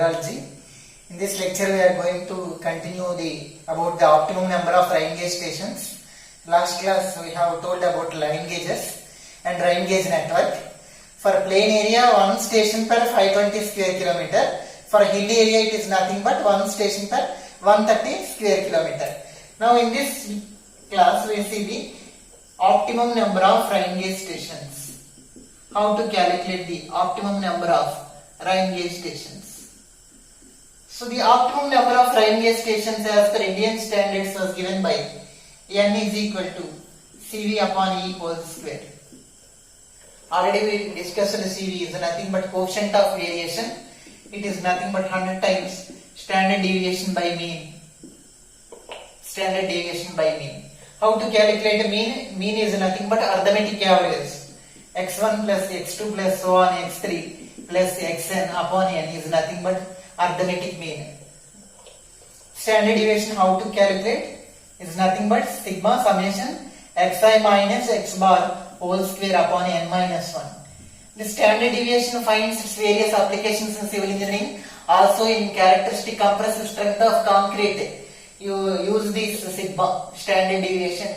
Hydrology. In this lecture we are going to continue about the optimum number of rain gauge stations. Last class we have told about rain gauges and rain gauge network. For plain area, one station per 520 square kilometer. For hilly area it is nothing but one station per 130 square kilometer. Now in this class we see the optimum number of rain gauge stations. How to calculate the optimum number of rain gauge stations. So the optimum number of rain gauge stations as per Indian standards was given by N is equal to CV upon E whole square. Already we discussed CV is nothing but coefficient of variation. It is nothing but 100 times standard deviation by mean. Standard deviation by mean. How to calculate mean? Mean is nothing but arithmetic average. x1 plus x2 plus so on x3 plus xn upon n is nothing but arithmetic mean. Standard deviation how to calculate is nothing but sigma summation xi minus x bar whole square upon n minus 1. The standard deviation finds its various applications in civil engineering. Also in characteristic compressive strength of concrete, you use this sigma standard deviation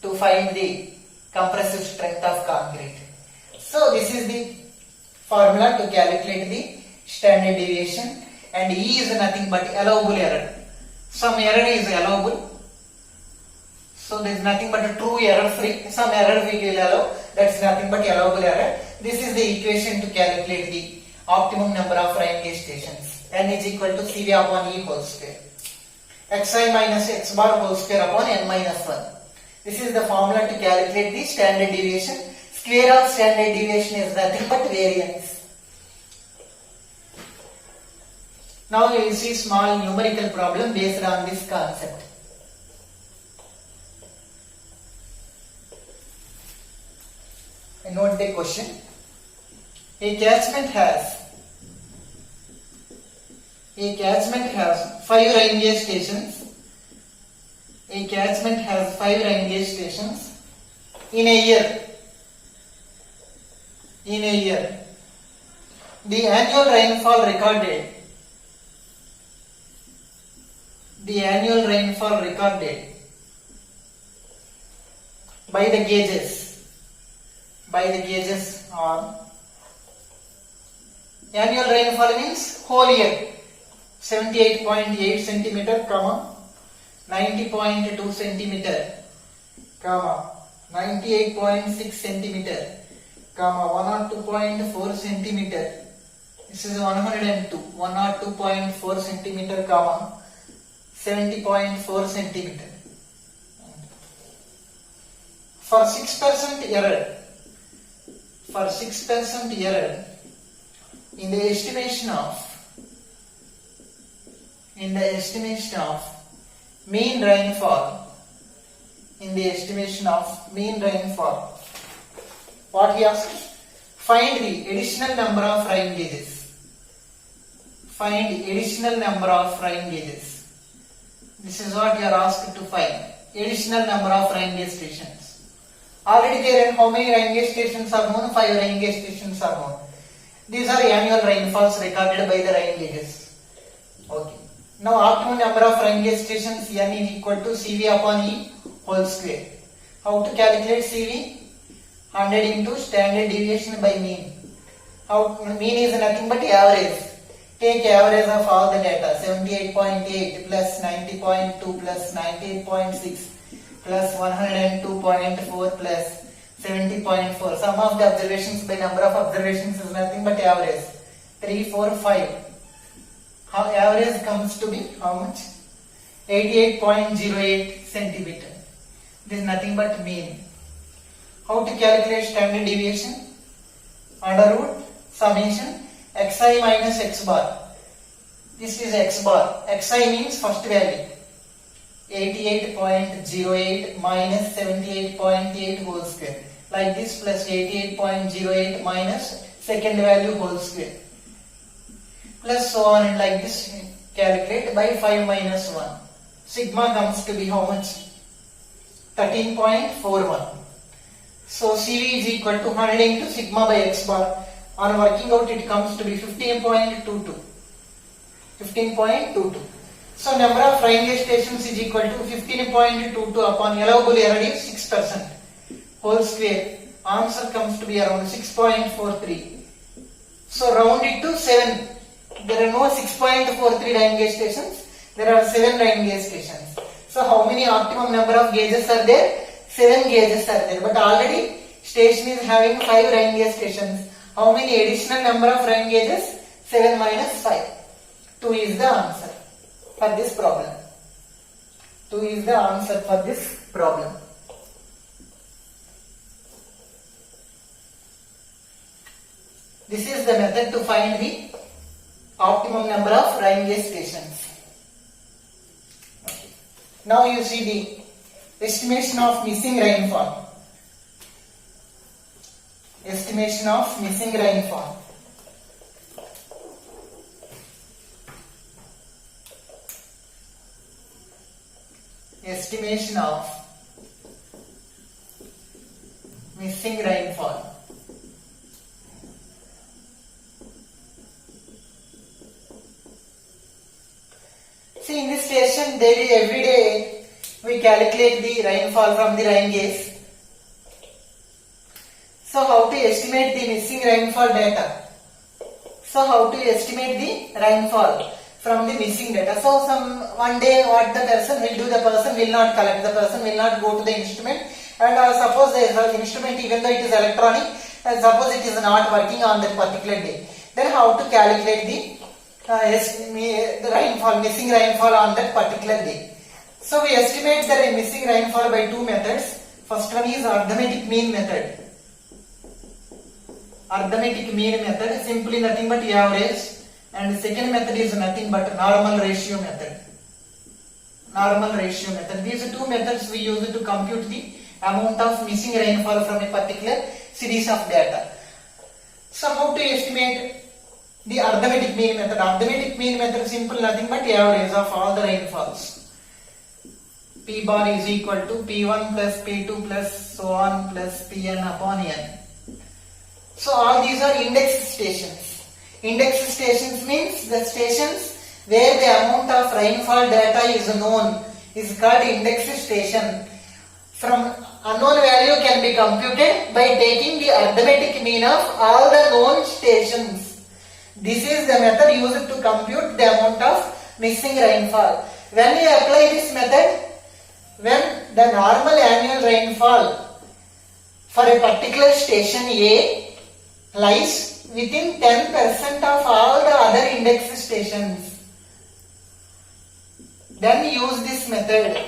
to find the compressive strength of concrete. So this is the formula to calculate the standard deviation, and E is nothing but allowable error. Some error is allowable. So there is nothing but a true error free. Some error we will allow. That's nothing but allowable error. This is the equation to calculate the optimum number of rain gauge stations. N is equal to CV upon E whole square. Xi minus x bar whole square upon n minus 1. This is the formula to calculate the standard deviation. Square of standard deviation is nothing but variance. Now you will see small numerical problem based on this concept. Note the question. A catchment has 5 rain gauge stations. A catchment has 5 rain gauge stations in a year. The annual rainfall recorded by the gauges are annual rainfall means whole year 78.8 centimeter, 90.2 centimeter, 98.6 centimeter, 102.4 centimeter. This is 102, 102.4 centimeter, 70.4 centimeter. For 6% error in the estimation of mean rainfall, what he asked? Find the additional number of rain gauges. This is what you are asked to find. Additional number of rain gauge stations. Already there are how many rain gauge stations are known? 5 rain gauge stations are known. These are annual rainfalls recorded by the rain gauges. Okay. Now optimum number of rain gauge stations N is equal to CV upon E whole square. How to calculate CV? 100 into standard deviation by mean. Mean is nothing but average. Take average of all the data. 78.8 plus 90.2 plus 98.6 plus 102.4 plus 70.4. Sum of the observations by number of observations is nothing but average. 3, 4, 5. How average comes to be how much? 88.08 centimeter. This is nothing but mean. How to calculate standard deviation? Under root summation xi minus x bar. This is x bar. Xi means first value. 88.08 minus 78.8 whole square. Like this plus 88.08 minus second value whole square. Plus so on and like this calculate by 5 minus 1. Sigma comes to be how much? 13.41. So CV is equal to 100 into sigma by x bar. On working out it comes to be 15.22. 15.22. So number of rain gauge stations is equal to 15.22 upon allowable error is 6%. Whole square. Answer comes to be around 6.43. So round it to 7. There are no 6.43 rain gauge stations. There are 7 rain gauge stations. So how many optimum number of gauges are there? 7 gauges are there. But already station is having 5 rain gauge stations. How many additional number of rain gauges? 7 minus 5. 2 is the answer for this problem. 2 is the answer for this problem. This is the method to find the optimum number of rain gauge stations. Okay. Now you see the estimation of missing rainfall. Estimation of missing rainfall. Estimation of missing rainfall. See, in this station, there is every day we calculate the rainfall from the rain gauge. So, how to estimate the missing rainfall data? So, how to estimate the rainfall from the missing data? So, one day what the person will do, the person will not collect, the person will not go to the instrument, and suppose the instrument, even though it is electronic, suppose it is not working on that particular day. Then how to calculate the rainfall, missing rainfall on that particular day? So we estimate the missing rainfall by 2 methods. First one is arithmetic mean method. Arithmetic mean method, simply nothing but average. And the second method is nothing but normal ratio method. Normal ratio method. These 2 methods we use to compute the amount of missing rainfall from a particular series of data. So how to estimate the arithmetic mean method? Arithmetic mean method, simple nothing but average of all the rainfalls. P bar is equal to P1 plus P2 plus so on plus Pn upon n. So all these are index stations. Index stations means the stations where the amount of rainfall data is known is called index station. From unknown value can be computed by taking the arithmetic mean of all the known stations. This is the method used to compute the amount of missing rainfall. When you apply this method, when the normal annual rainfall for a particular station A lies within 10% of all the other index stations, then use this method.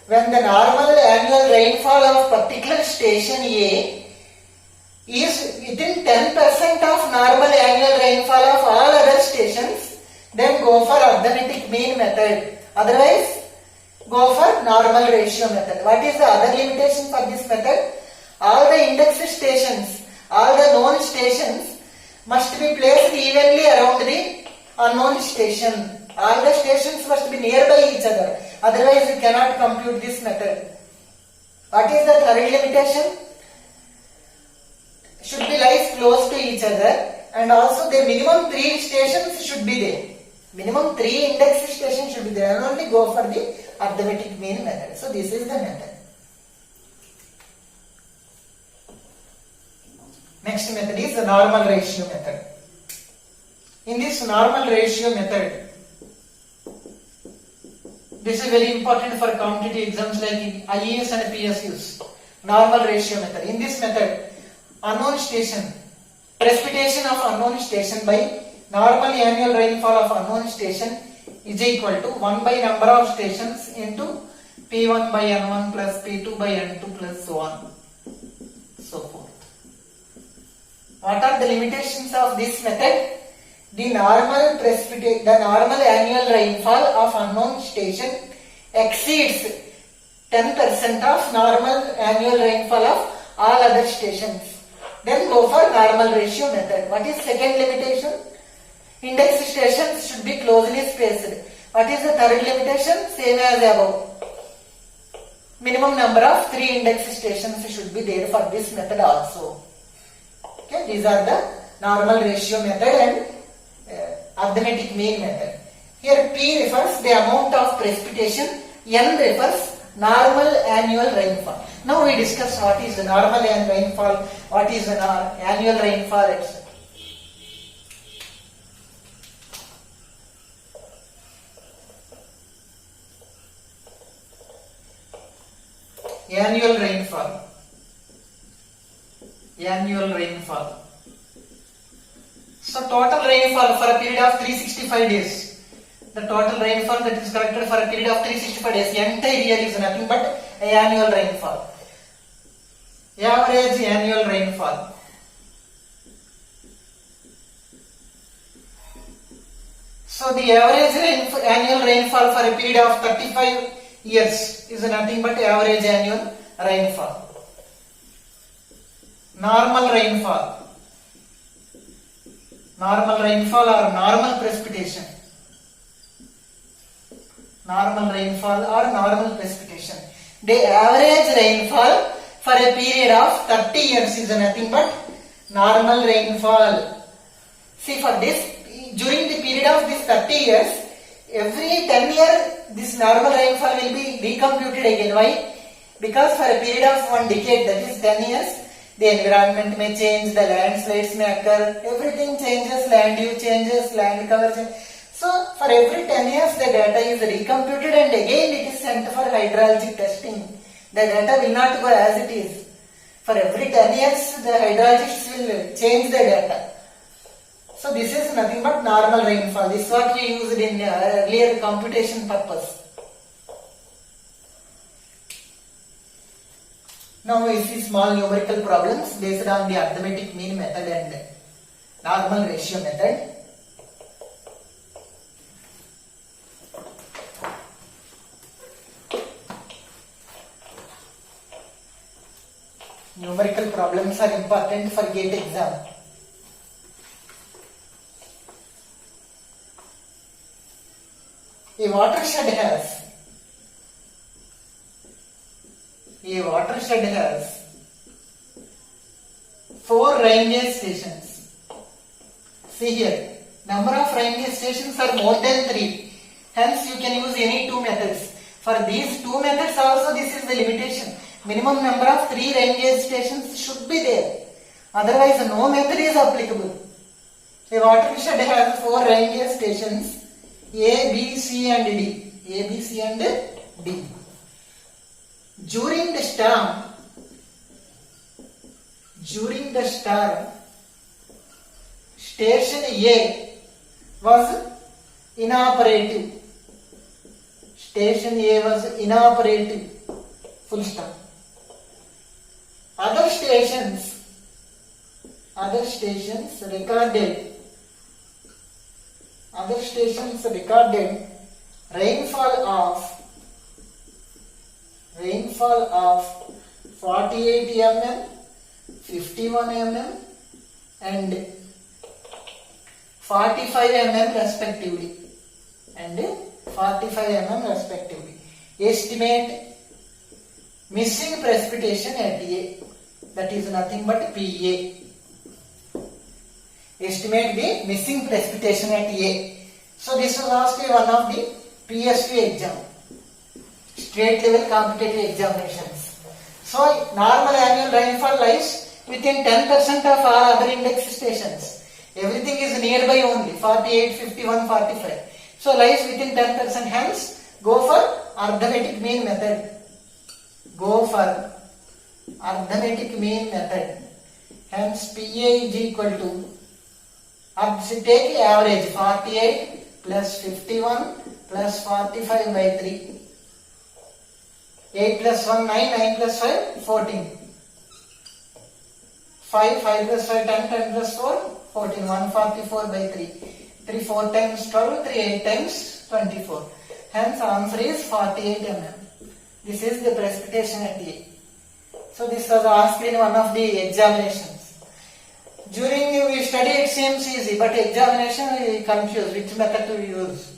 When the normal annual rainfall of particular station A is within 10% of normal annual rainfall of all other stations, then go for arithmetic mean method. Otherwise, go for normal ratio method. What is the other limitation for this method? All the index stations, all the known stations must be placed evenly around the unknown station. All the stations must be nearby each other. Otherwise, you cannot compute this method. What is the third limitation? Should be lies close to each other, and also the minimum 3 stations should be there. Minimum 3 index stations should be there, and only go for the arithmetic mean method. So this is the method. Next method is the normal ratio method. In this normal ratio method, this is very important for competitive exams like IAS and PSUs. Normal ratio method. In this method, unknown station, precipitation of unknown station by normal annual rainfall of unknown station is equal to 1 by number of stations into P1 by N1 plus P2 by N2 plus so on, so forth. What are the limitations of this method? The normal annual rainfall of unknown station exceeds 10% of normal annual rainfall of all other stations. Then go for normal ratio method. What is second limitation? Index stations should be closely spaced. What is the third limitation? Same as above. Minimum number of 3 index stations should be there for this method also. Okay, these are the normal ratio method and arithmetic mean method. Here P refers the amount of precipitation, N refers normal annual rainfall. Now we discuss what is the normal annual rainfall, what is the annual rainfall, etc. Annual rainfall. Annual rainfall. So total rainfall for a period of 365 days. The total rainfall that is collected for a period of 365 days, entire year is nothing but annual rainfall. Average annual rainfall. So the average annual rainfall for a period of 35 years is nothing but average annual rainfall. Normal rainfall. Normal rainfall or normal precipitation. Normal rainfall or normal precipitation. The average rainfall for a period of 30 years is nothing but normal rainfall. See, for this, during the period of this 30 years, every 10 years this normal rainfall will be recomputed again. Why? Because for a period of 1 decade, that is 10 years, the environment may change, the landslides may occur, everything changes, land use changes, land cover changes. So for every 10 years the data is recomputed and again it is sent for hydrologic testing. The data will not go as it is. For every 10 years the hydrologists will change the data. So this is nothing but normal rainfall. This is what we used in earlier computation purpose. Now we see small numerical problems based on the arithmetic mean method and normal ratio method. Numerical problems are important for GATE exam. A watershed has 4 rain gauge stations. See here, number of rain gauge stations are more than 3. Hence you can use any 2 methods. For these 2 methods also this is the limitation. Minimum number of 3 rain gauge stations should be there. Otherwise no method is applicable. A watershed has 4 rain gauge stations A, B, C and D. A, B, C and D. During the storm, station A was inoperative. Station A was inoperative. Full stop. Other stations recorded rainfall of 48 mm, 51 mm and 45 mm respectively. Estimate missing precipitation at A, that is nothing but PA. Estimate the missing precipitation at A. So this was asked in one of the PSU exam, state level competitive examinations. So normal annual rainfall lies within 10% of all other index stations. Everything is nearby only, 48, 51, 45. So lies within 10%, hence go for arithmetic mean method. Hence PA is equal to, take average 48 plus 51 plus 45 by 3. 8 plus 1 9, 9 plus 5 14. 5 plus 5 10, 10 plus 4 14. 144 by 3. 3 4 times 12, 3 8 times 24. Hence answer is 48 mm. This is the precipitation at A. So this was asked in one of the examinations. During we study it seems easy, but examination we confuse which method to use.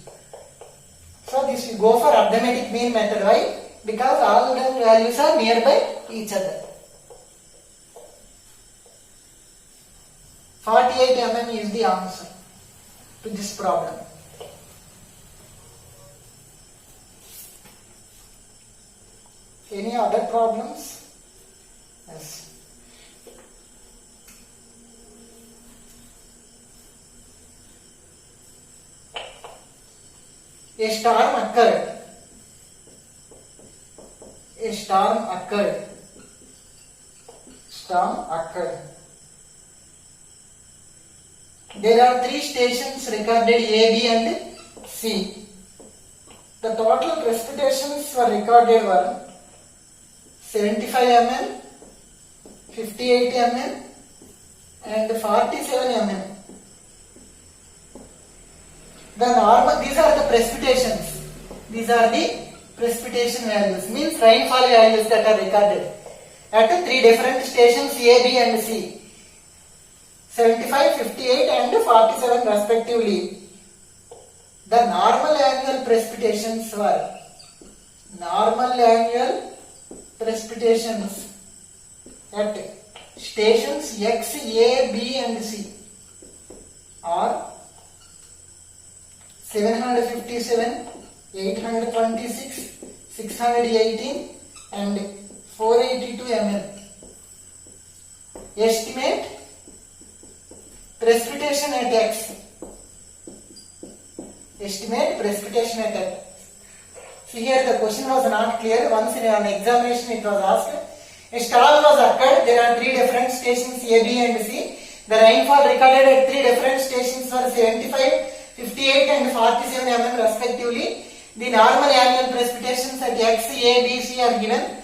So this we go for arithmetic mean method. Why? Because all the values are nearby each other. 48 mm is the answer to this problem. Any other problems? Yes. A storm occurred. A storm occurred. Storm occurred. There are 3 stations recorded A, B and C. The total precipitations were recorded were 75 mm, 58 mm and 47 mm. The normal, these are the precipitations. These are the precipitation values, means rainfall values that are recorded at 3 different stations A, B and C. 75, 58 and 47 respectively. The normal annual precipitations were at stations X, A, B and C are 757, 826, 618 and 482 mm. Estimate precipitation at X. Estimate precipitation at X. See here the question was not clear. Once in an examination it was asked. A storm was occurred. There are 3 different stations A, B and C. The rainfall recorded at 3 different stations were 75, 58 and 47 mm respectively. The normal annual precipitations at X, A, B, C are given.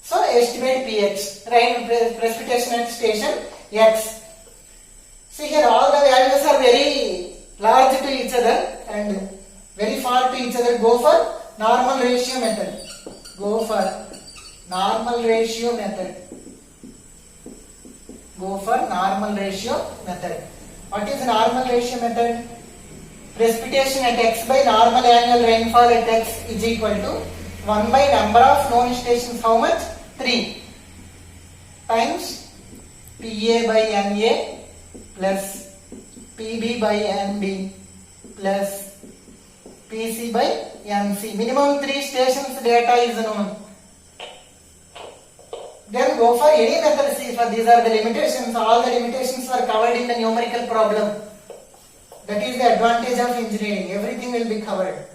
So estimate PX, rain precipitation at station X. See here all the values are very large to each other and very far to each other. Go for normal ratio method. Go for normal ratio method. Go for normal ratio method. What is normal ratio method? Precipitation at X by normal annual rainfall at X is equal to 1 by number of known stations. How much? 3 times PA by NA plus PB by NB plus PC by NC. Minimum 3 stations data is known. Then go for any method. See, for these are the limitations. All the limitations were covered in the numerical problem. That is the advantage of engineering. Everything will be covered.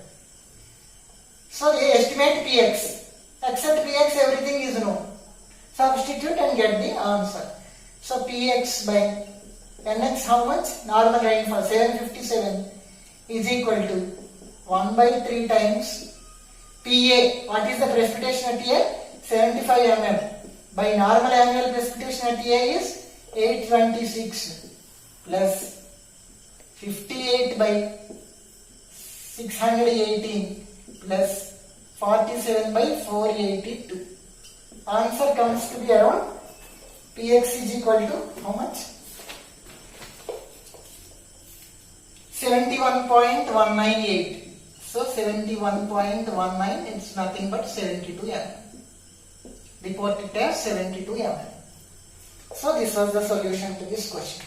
So they estimate Px. Except Px, everything is known. Substitute and get the answer. So Px by Nx, how much? Normal rainfall 757 is equal to 1 by 3 times PA. What is the precipitation at A? 75 mm. By normal annual precipitation at A is 826 plus 58 by 618 plus 47 by 482. Answer comes to be around Px is equal to how much? 71.198. So 71.19 it's nothing but 72 mm. Report it as 72 mm. So this was the solution to this question.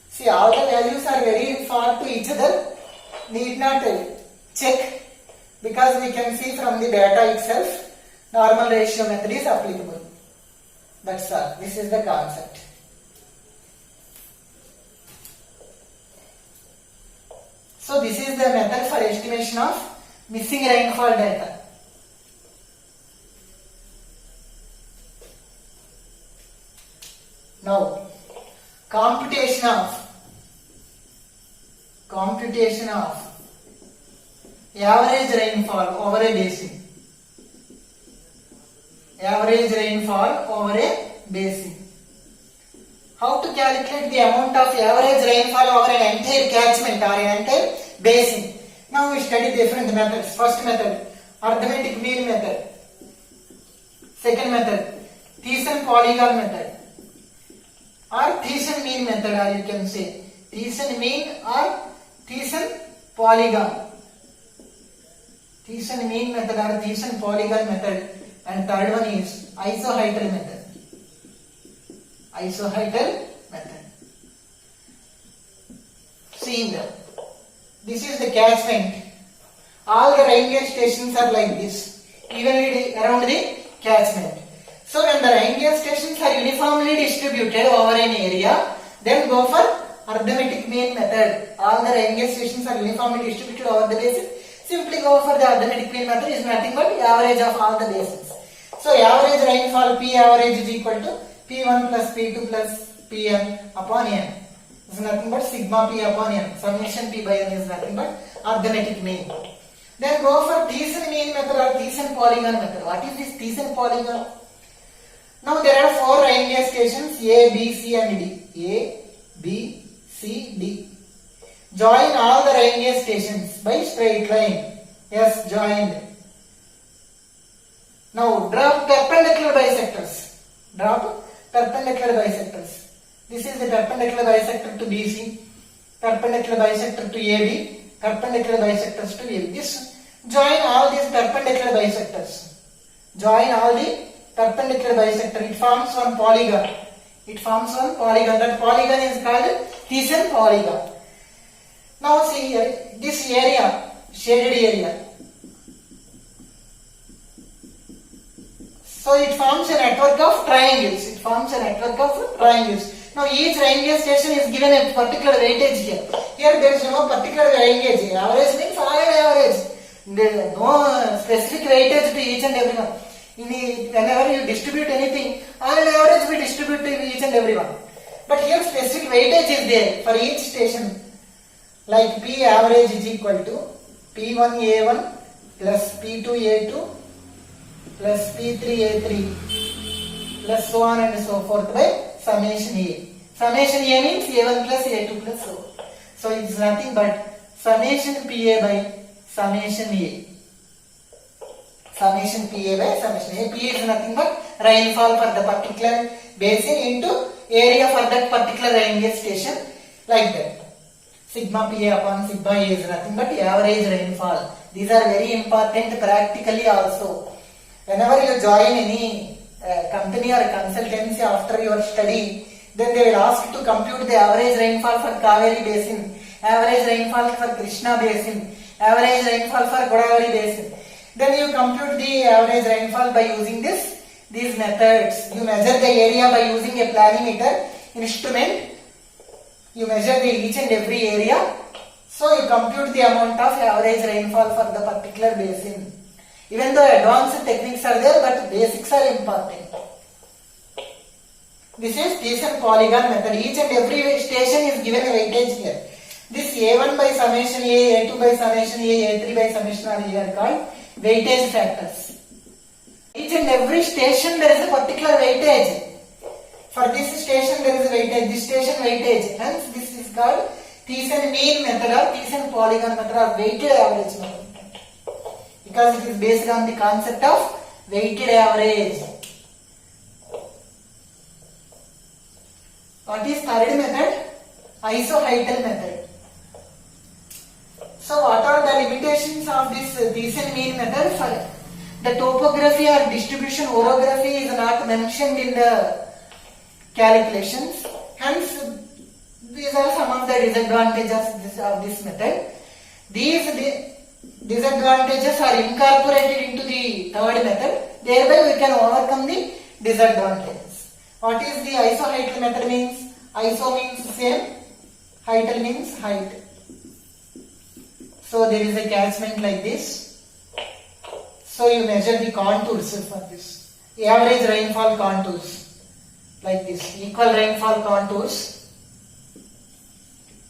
See, all the values are very far to each other. Need not check because we can see from the data itself normal ratio method is applicable. That's all. This is the concept. So this is the method for estimation of missing rainfall data. Now, computation of average rainfall over a basin. Average rainfall over a basin. How to calculate the amount of average rainfall over an entire catchment or an entire basin? Now we study different methods. First method, arithmetic mean method. Second method, Thiessen polygon method. Or Thiessen mean method, or you can say Thiessen mean or Thiessen polygon. Thiessen mean method or Thiessen polygon method. And third one is isohydral method. Isohydral method. See in the This is the catchment. All the rain gauge stations are like this, evenly around the catchment. So when the rain gauge stations are uniformly distributed over an area, then go for arithmetic mean method. All the rain gauge stations are uniformly distributed over the basin. Simply go for the arithmetic mean method is nothing but average of all the basins. So average rainfall P average is equal to P1 plus P2 plus Pn upon n. Is nothing but sigma P upon n. Summation P by n is nothing but arithmetic mean. Then go for Thiessen mean method or Thiessen polygon method. What is this Thiessen polygon? Now there are 4 rain gauge stations A, B, C and D. A, B, C, D. Join all the rain gauge stations by straight line. Yes, joined. Now drop perpendicular bisectors. Drop perpendicular bisectors. This is the perpendicular bisector to BC, perpendicular bisector to AB, perpendicular bisectors to AB. This join all these perpendicular bisectors. Join all the perpendicular bisector. It forms one polygon. It forms one polygon. That polygon is called Thiessen polygon. Now see here, this area, shaded area. So it forms a network of triangles. It forms a network of triangles. Now each rain gauge station is given a particular weightage here. Here there is no particular rain gauge. Average means all average. There is no specific weightage to each and every one. Whenever you distribute anything, all average we distribute to each and every one. But here specific weightage is there for each station. Like P average is equal to P1A1 plus P2A2 plus P3A3 plus so on and so forth by summation A. Summation A means A1 plus A2 plus so. So it is nothing but summation PA by summation A. Summation PA by summation A. PA is nothing but rainfall for the particular basin into area for that particular rain gauge station, like that. Sigma PA upon sigma A is nothing but average rainfall. These are very important practically also. Whenever you join any company or consultancy after your study, then they will ask to compute the average rainfall for Kaveri basin, average rainfall for Krishna basin, average rainfall for Godavari basin. Then you compute the average rainfall by using these methods. You measure the area by using a planimeter instrument. You measure each and every area. So you compute the amount of average rainfall for the particular basin. Even though advanced techniques are there, but basics are important. This is Thiessen polygon method. Each and every station is given a weightage here. This A1 by summation A, A2 by summation A, A3 by summation R are called weightage factors. Each and every station there is a particular weightage. For this station there is a weightage, this station weightage. Hence this is called Thiessen mean method or Thiessen polygon method or weighted average method. Because it is based on the concept of weighted average. What is third method? Isoheital method. So what are the limitations of this Thiessen mean method? For the topography or distribution orography is not mentioned in the calculations. Hence these are some of the disadvantages of this method. These disadvantages are incorporated into the third method. Thereby we can overcome the disadvantages. What is the isoheital method means? Iso means same, heital means height. So there is a catchment like this. So you measure the contours for this. Average rainfall contours like this. Equal rainfall contours.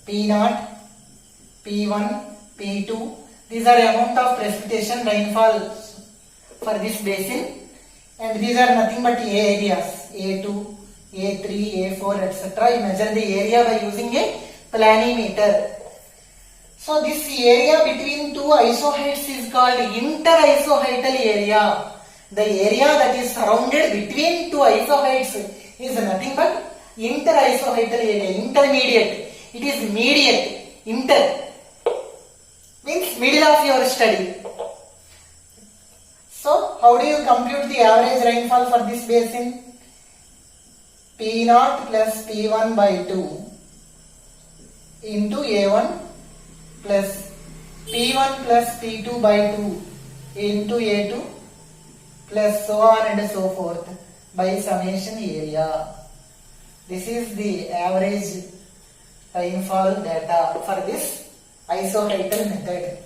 P0, P1, P2. These are amount of precipitation rainfall for this basin, and these are nothing but areas A2, A3, A4, etc. You measure the area by using a planimeter. So this area between two isoheights is called interisoheital area. The area that is surrounded between two isoheights is nothing but interisoheital area, intermediate. It is mediate, inter means middle of your study. So how do you compute the average rainfall for this basin? P0 plus P1 by 2 into A1 plus P1 plus P2 by 2 into A2 plus so on and so forth by summation area. This is the average rainfall data for this isohedral method.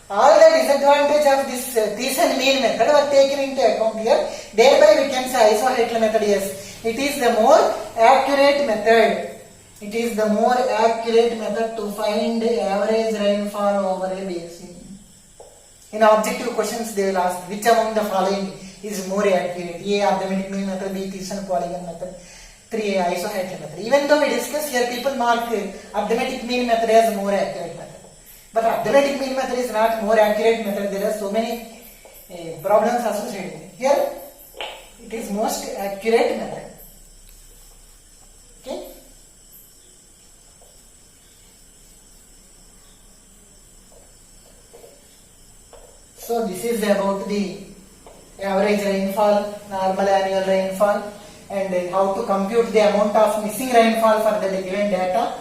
All the disadvantages of this Thiessen mean method were taken into account here. Thereby we can say isohedral method, yes, it is the more accurate method. It is the more accurate method to find average rainfall over a basin. In objective questions they will ask which among the following is more accurate. A. Arithmetic mean method, B. Thiessen polygon method, 3. Isohedral method. Even though we discuss here, people mark arithmetic mean method as more accurate method. But arithmetic mean method is not more accurate method. There are so many problems associated with it. Here it is most accurate method. Okay. So this is about the average rainfall, normal annual rainfall, and how to compute the amount of missing rainfall for the given data,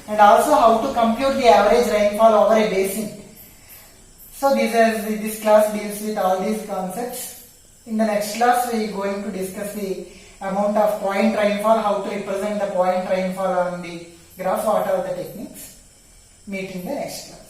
and also how to compute the average rainfall over a basin. So this class deals with all these concepts. In the next class we are going to discuss the amount of point rainfall, how to represent the point rainfall on the graph, what are the techniques. Meet in the next class.